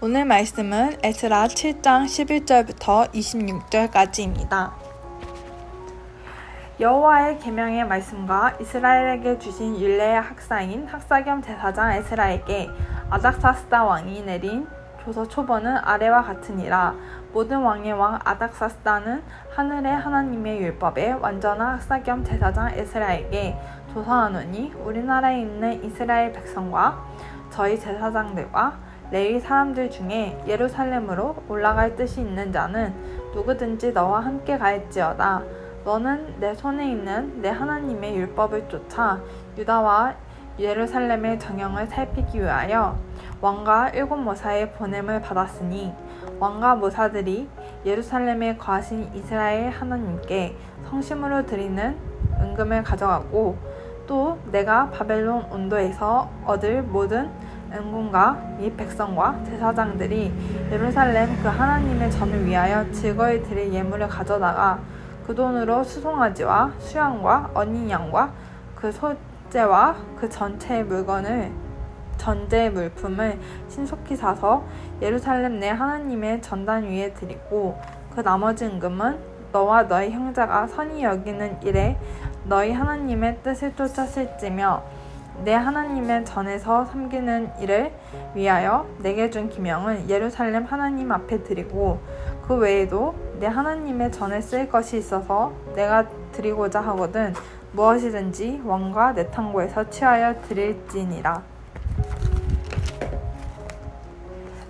오늘 말씀은 에스라 7장 11절부터 26절까지입니다. 여호와의 계명의 말씀과 이스라엘에게 주신 율례의 학사인 학사 겸 제사장 에스라에게 아닥사스다 왕이 내린 조서 초본은 아래와 같으니라. 모든 왕의 왕 아닥사스다는 하늘의 하나님의 율법에 완전한 학사 겸 제사장 에스라에게 조서하노니, 우리나라에 있는 이스라엘 백성과 저희 제사장들과 레위 사람들 중에 예루살렘으로 올라갈 뜻이 있는 자는 누구든지 너와 함께 갈지어다. 너는 내 손에 있는 내 하나님의 율법을 쫓아 유다와 예루살렘의 정형을 살피기 위하여 왕과 일곱 모사의 보냄을 받았으니, 왕과 모사들이 예루살렘에 거하신 이스라엘 하나님께 성심으로 드리는 은금을 가져가고, 또 내가 바벨론 온도에서 얻을 모든 은금과 이 백성과 제사장들이 예루살렘 그 하나님의 전을 위하여 즐거이 드릴 예물을 가져다가 그 돈으로 수송아지와 수양과 어린 양과 그 소재와 그 전체의 전제의 물품을 신속히 사서 예루살렘 내 하나님의 전단 위에 드리고, 그 나머지 은금은 너와 너희 형제가 선히 여기는 일에 너희 하나님의 뜻을 쫓았을지며 내 하나님의 전에서 섬기는 일을 위하여 내게 준 기명은 예루살렘 하나님 앞에 드리고, 그 외에도 내 하나님의 전에 쓸 것이 있어서 내가 드리고자 하거든 무엇이든지 왕과 내 탕고에서 취하여 드릴지니라.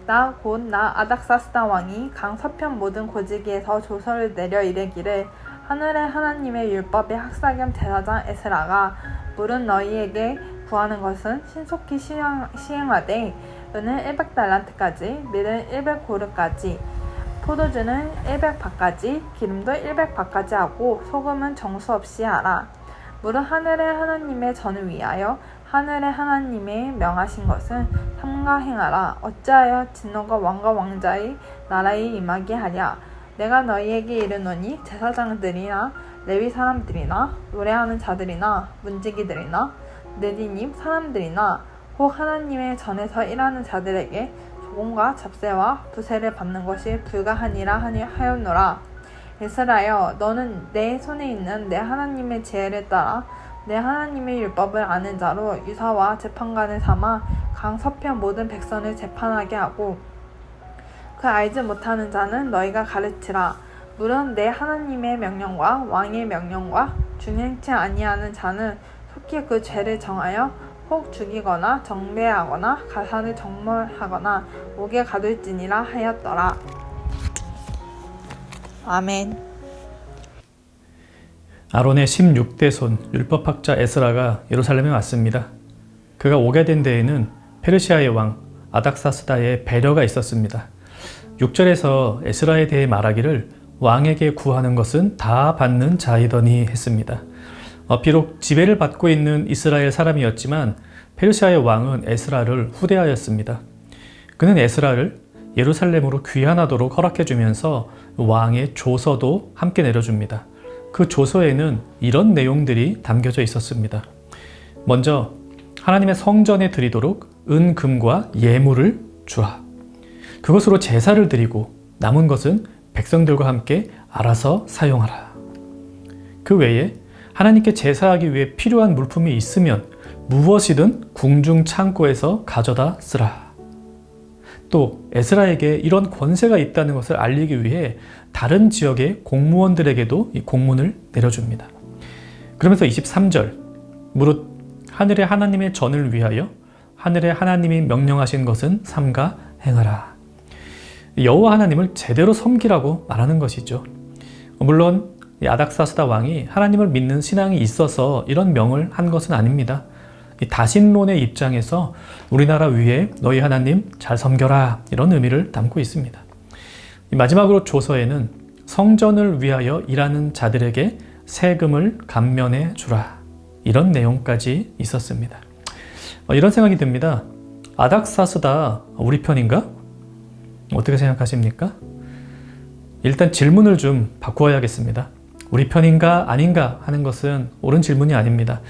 나 아닥사스다 왕이 강 서편 모든 고지기에서 조서를 내려 이르기를, 하늘의 하나님의 율법의 학사 겸 제사장 에스라가 물은 너희에게 구하는 것은 신속히 시행하되, 은은 100달란트까지, 밀은 100고르까지, 포도주는 100바까지, 기름도 100바까지 하고 소금은 정수 없이 하라. 물은 하늘의 하나님의 전을 위하여 하늘의 하나님의 명하신 것은 삼가 행하라. 어찌하여 진노가 왕과 왕자의 나라에 임하게 하랴. 내가 너희에게 이르노니, 제사장들이나 레위 사람들이나 노래하는 자들이나 문지기들이나 느디님 사람들이나 혹 하나님의 전에서 일하는 자들에게 조공과 잡세와 부세를 받는 것이 불가하니라 하였노라. 에스라여, 너는 내 손에 있는 내 하나님의 지혜를 따라 내 하나님의 율법을 아는 자로 유사와 재판관을 삼아 강 서편 모든 백성을 재판하게 하고, 그 알지 못하는 자는 너희가 가르치라. 물은 내 하나님의 명령과 왕의 명령과 준행치 아니하는 자는 속히 그 죄를 정하여 혹 죽이거나 정배하거나 가산을 정몰하거나 옥에 가둘지니라 하였더라. 아멘. 아론의 16대 손 율법학자 에스라가 예루살렘에 왔습니다. 그가 오게 된 데에는 페르시아의 왕 아닥사스다의 배려가 있었습니다. 6절에서 에스라에 대해 말하기를, 왕에게 구하는 것은 다 받는 자이더니 했습니다. 비록 지배를 받고 있는 이스라엘 사람이었지만 페르시아의 왕은 에스라를 후대하였습니다. 그는 에스라를 예루살렘으로 귀환하도록 허락해주면서 왕의 조서도 함께 내려줍니다. 그 조서에는 이런 내용들이 담겨져 있었습니다. 먼저, 하나님의 성전에 드리도록 은금과 예물을 주라. 그것으로 제사를 드리고 남은 것은 백성들과 함께 알아서 사용하라. 그 외에 하나님께 제사하기 위해 필요한 물품이 있으면 무엇이든 궁중 창고에서 가져다 쓰라. 또 에스라에게 이런 권세가 있다는 것을 알리기 위해 다른 지역의 공무원들에게도 이 공문을 내려줍니다. 그러면서 23절, 무릇 하늘의 하나님의 전을 위하여 하늘의 하나님이 명령하신 것은 삼가 행하라. 여호와 하나님을 제대로 섬기라고 말하는 것이죠. 물론 아닥사스다 왕이 하나님을 믿는 신앙이 있어서 이런 명을 한 것은 아닙니다. 이 다신론의 입장에서 우리나라 위에 너희 하나님 잘 섬겨라, 이런 의미를 담고 있습니다. 마지막으로 조서에는 성전을 위하여 일하는 자들에게 세금을 감면해 주라, 이런 내용까지 있었습니다. 이런 생각이 듭니다. 아닥사스다 우리 편인가? 어떻게 생각하십니까? 일단 질문을 좀 바꾸어야겠습니다. 우리 편인가 아닌가 하는 것은 옳은 질문이 아닙니다.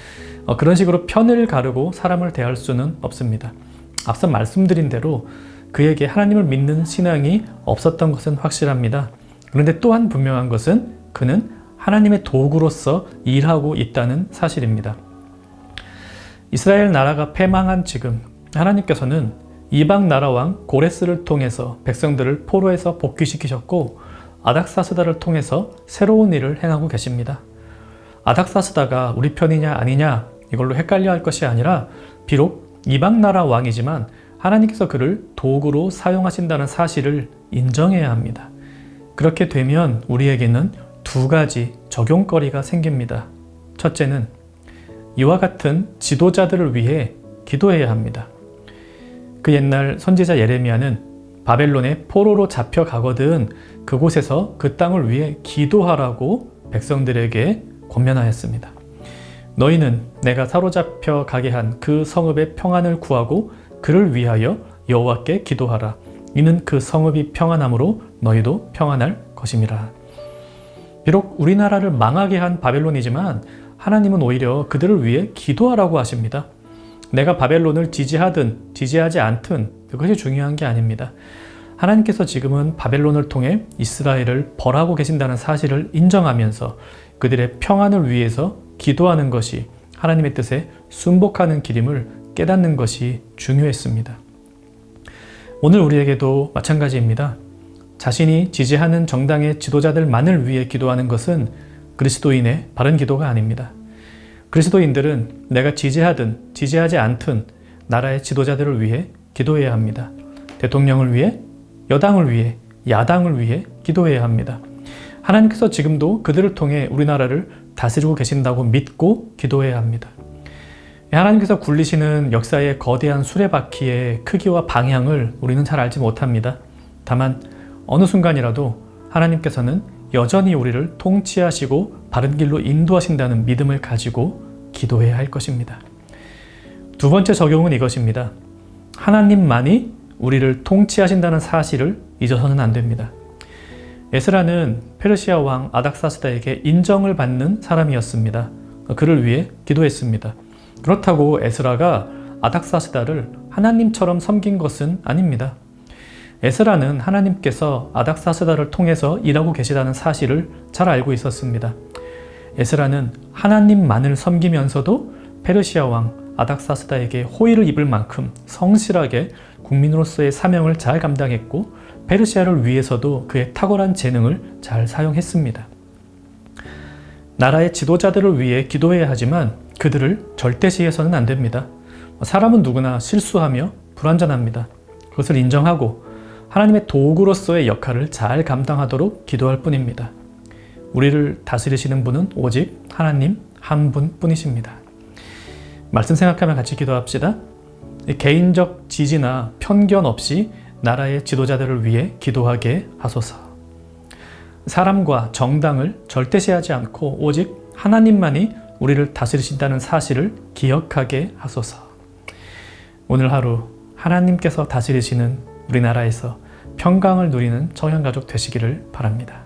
그런 식으로 편을 가르고 사람을 대할 수는 없습니다. 앞서 말씀드린 대로 그에게 하나님을 믿는 신앙이 없었던 것은 확실합니다. 그런데 또한 분명한 것은 그는 하나님의 도구로서 일하고 있다는 사실입니다. 이스라엘 나라가 패망한 지금 하나님께서는 이방 나라 왕 고레스를 통해서 백성들을 포로에서 복귀시키셨고 아닥사스다를 통해서 새로운 일을 행하고 계십니다. 아닥사스다가 우리 편이냐 아니냐 이걸로 헷갈려 할 것이 아니라 비록 이방 나라 왕이지만 하나님께서 그를 도구로 사용하신다는 사실을 인정해야 합니다. 그렇게 되면 우리에게는 두 가지 적용거리가 생깁니다. 첫째는 이와 같은 지도자들을 위해 기도해야 합니다. 그 옛날 선지자 예레미야는 바벨론에 포로로 잡혀가거든 그곳에서 그 땅을 위해 기도하라고 백성들에게 권면하였습니다. 너희는 내가 사로잡혀 가게 한 그 성읍의 평안을 구하고 그를 위하여 여호와께 기도하라. 이는 그 성읍이 평안함으로 너희도 평안할 것임이라. 비록 우리나라를 망하게 한 바벨론이지만 하나님은 오히려 그들을 위해 기도하라고 하십니다. 내가 바벨론을 지지하든 지지하지 않든 그것이 중요한 게 아닙니다. 하나님께서 지금은 바벨론을 통해 이스라엘을 벌하고 계신다는 사실을 인정하면서 그들의 평안을 위해서 기도하는 것이 하나님의 뜻에 순복하는 길임을 깨닫는 것이 중요했습니다. 오늘 우리에게도 마찬가지입니다. 자신이 지지하는 정당의 지도자들만을 위해 기도하는 것은 그리스도인의 바른 기도가 아닙니다. 그리스도인들은 내가 지지하든 지지하지 않든 나라의 지도자들을 위해 기도해야 합니다. 대통령을 위해, 여당을 위해, 야당을 위해 기도해야 합니다. 하나님께서 지금도 그들을 통해 우리나라를 다스리고 계신다고 믿고 기도해야 합니다. 하나님께서 굴리시는 역사의 거대한 수레바퀴의 크기와 방향을 우리는 잘 알지 못합니다. 다만 어느 순간이라도 하나님께서는 여전히 우리를 통치하시고 바른 길로 인도하신다는 믿음을 가지고 기도해야 할 것입니다. 두 번째 적용은 이것입니다. 하나님만이 우리를 통치하신다는 사실을 잊어서는 안 됩니다. 에스라는 페르시아 왕 아닥사스다에게 인정을 받는 사람이었습니다. 그를 위해 기도했습니다. 그렇다고 에스라가 아닥사스다를 하나님처럼 섬긴 것은 아닙니다. 에스라는 하나님께서 아닥사스다를 통해서 일하고 계시다는 사실을 잘 알고 있었습니다. 에스라는 하나님만을 섬기면서도 페르시아 왕 아닥사스다에게 호의를 입을 만큼 성실하게 국민으로서의 사명을 잘 감당했고 페르시아를 위해서도 그의 탁월한 재능을 잘 사용했습니다. 나라의 지도자들을 위해 기도해야 하지만 그들을 절대시해서는 안 됩니다. 사람은 누구나 실수하며 불완전합니다. 그것을 인정하고 하나님의 도구로서의 역할을 잘 감당하도록 기도할 뿐입니다. 우리를 다스리시는 분은 오직 하나님 한 분뿐이십니다. 말씀 생각하며 같이 기도합시다. 개인적 지지나 편견 없이 나라의 지도자들을 위해 기도하게 하소서. 사람과 정당을 절대시하지 않고 오직 하나님만이 우리를 다스리신다는 사실을 기억하게 하소서. 오늘 하루 하나님께서 다스리시는 우리나라에서 평강을 누리는 청년가족 되시기를 바랍니다.